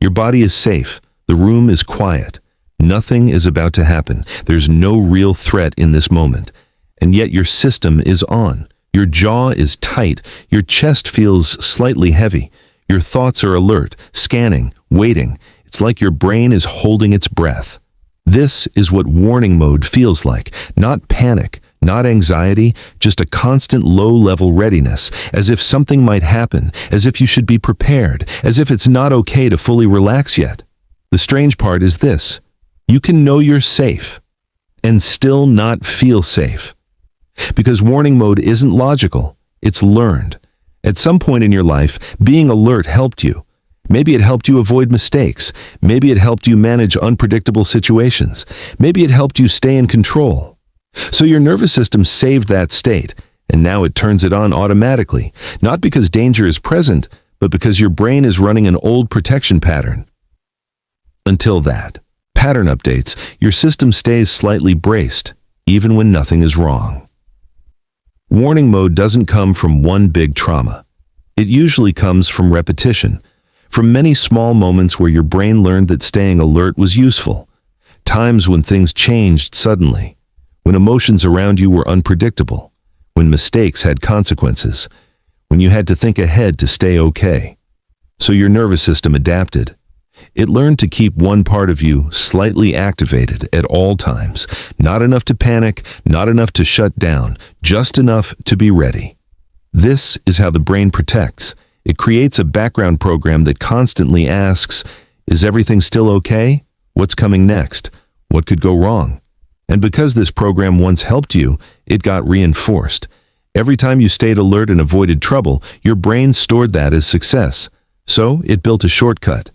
Your body is safe. The room is quiet. Nothing is about to happen. There's no real threat in this moment. And yet your system is on. Your jaw is tight. Your chest feels slightly heavy. Your thoughts are alert, scanning, waiting. It's like your brain is holding its breath. This is what warning mode feels like. Not panic, not anxiety, just a constant low-level readiness, as if something might happen, as if you should be prepared, as if it's not okay to fully relax yet. The strange part is this: you can know you're safe and still not feel safe. Because warning mode isn't logical, it's learned. At some point in your life, being alert helped you. Maybe it helped you avoid mistakes. Maybe it helped you manage unpredictable situations. Maybe it helped you stay in control. So your nervous system saved that state, and now it turns it on automatically, not because danger is present, but because your brain is running an old protection pattern. Until that pattern updates, your system stays slightly braced, even when nothing is wrong. Warning mode doesn't come from one big trauma. It usually comes from repetition, from many small moments where your brain learned that staying alert was useful, times when things changed suddenly, when emotions around you were unpredictable, when mistakes had consequences, when you had to think ahead to stay okay. So your nervous system adapted. It learned to keep one part of you slightly activated at all times, not enough to panic, not enough to shut down, just enough to be ready. This is how the brain protects. It creates a background program that constantly asks, is everything still okay? What's coming next? What could go wrong? And because this program once helped you, it got reinforced. Every time you stayed alert and avoided trouble, your brain stored that as success. So it built a shortcut.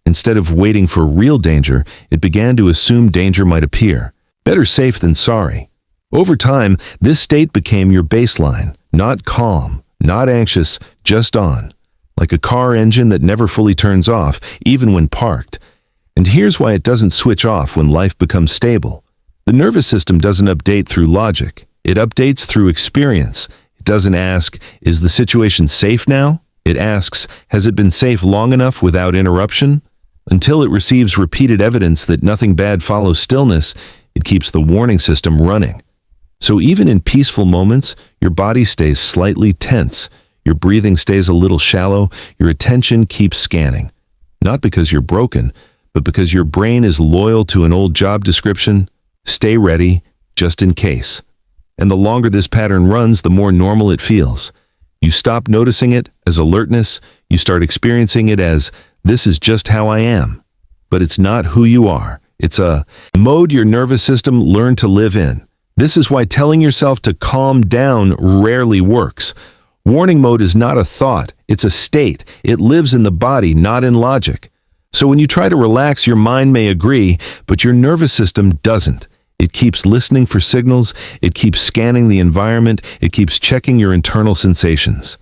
Instead of waiting for real danger, it began to assume danger might appear. Better safe than sorry. Over time, this state became your baseline, not calm, not anxious, just on, like a car engine that never fully turns off, even when parked. And here's why it doesn't switch off when life becomes stable. The nervous system doesn't update through logic. It updates through experience. It doesn't ask, is the situation safe now? It asks, has it been safe long enough without interruption? Until it receives repeated evidence that nothing bad follows stillness, it keeps the warning system running. So even in peaceful moments, your body stays slightly tense, your breathing stays a little shallow, your attention keeps scanning. Not because you're broken, but because your brain is loyal to an old job description: stay ready, just in case. And the longer this pattern runs, the more normal it feels. You stop noticing it as alertness, you start experiencing it as, this is just how I am. But it's not who you are. It's a mode your nervous system learned to live in. This is why telling yourself to calm down rarely works. Warning mode is not a thought, it's a state. It lives in the body, not in logic. So when you try to relax, your mind may agree, but your nervous system doesn't. It keeps listening for signals, it keeps scanning the environment, it keeps checking your internal sensations.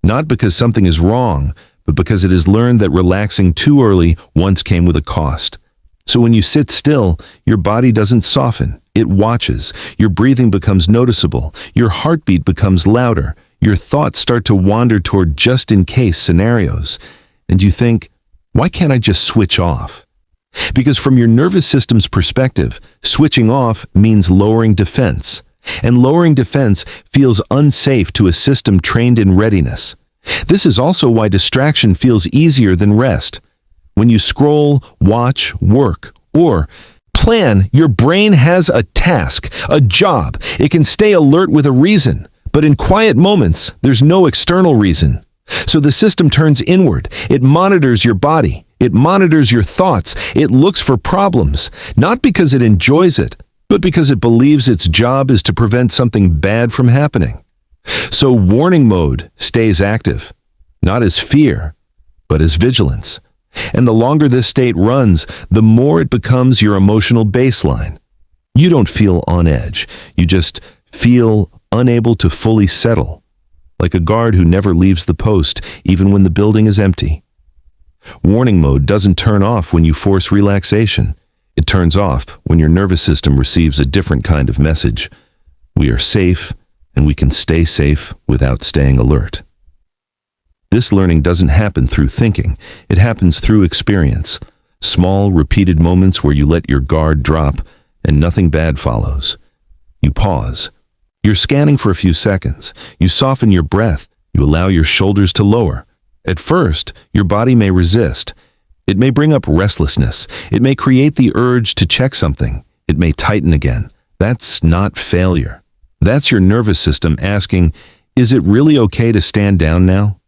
Not because something is wrong, but because it has learned that relaxing too early once came with a cost. So when you sit still, your body doesn't soften. It watches. Your breathing becomes noticeable. Your heartbeat becomes louder. Your thoughts start to wander toward just-in-case scenarios. And you think, why can't I just switch off? Because from your nervous system's perspective, switching off means lowering defense. And lowering defense feels unsafe to a system trained in readiness. This is also why distraction feels easier than rest. When you scroll, watch, work, or plan, your brain has a task, a job. It can stay alert with a reason. But in quiet moments, there's no external reason. So the system turns inward. It monitors your body. It monitors your thoughts. It looks for problems, not because it enjoys it, but because it believes its job is to prevent something bad from happening. So warning mode stays active, not as fear, but as vigilance. And the longer this state runs, the more it becomes your emotional baseline. You don't feel on edge. You just feel unable to fully settle, like a guard who never leaves the post, even when the building is empty. Warning mode doesn't turn off when you force relaxation. It turns off when your nervous system receives a different kind of message. We are safe, and we can stay safe without staying alert. This learning doesn't happen through thinking. It happens through experience. Small, repeated moments where you let your guard drop and nothing bad follows. You pause. You're scanning for a few seconds. You soften your breath. You allow your shoulders to lower. At first, your body may resist. It may bring up restlessness. It may create the urge to check something. It may tighten again. That's not failure. That's your nervous system asking, is it really okay to stand down now?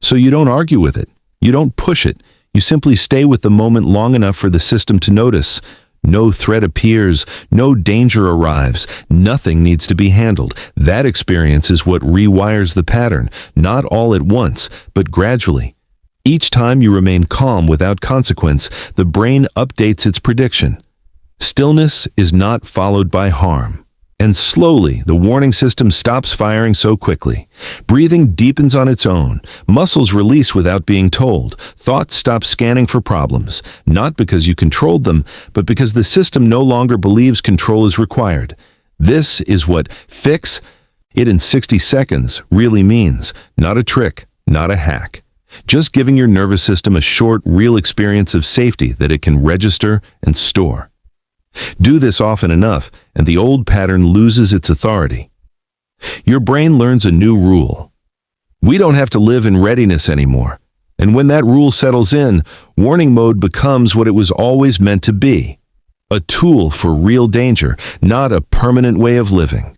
So you don't argue with it. You don't push it. You simply stay with the moment long enough for the system to notice. No threat appears. No danger arrives. Nothing needs to be handled. That experience is what rewires the pattern, not all at once, but gradually. Each time you remain calm without consequence, the brain updates its prediction. Stillness is not followed by harm. And slowly, the warning system stops firing so quickly. Breathing deepens on its own. Muscles release without being told. Thoughts stop scanning for problems, not because you controlled them, but because the system no longer believes control is required. This is what fix it in 60 seconds really means. Not a trick, not a hack. Just giving your nervous system a short, real experience of safety that it can register and store. Do this often enough, and the old pattern loses its authority. Your brain learns a new rule. We don't have to live in readiness anymore. And when that rule settles in, warning mode becomes what it was always meant to be. A tool for real danger, not a permanent way of living.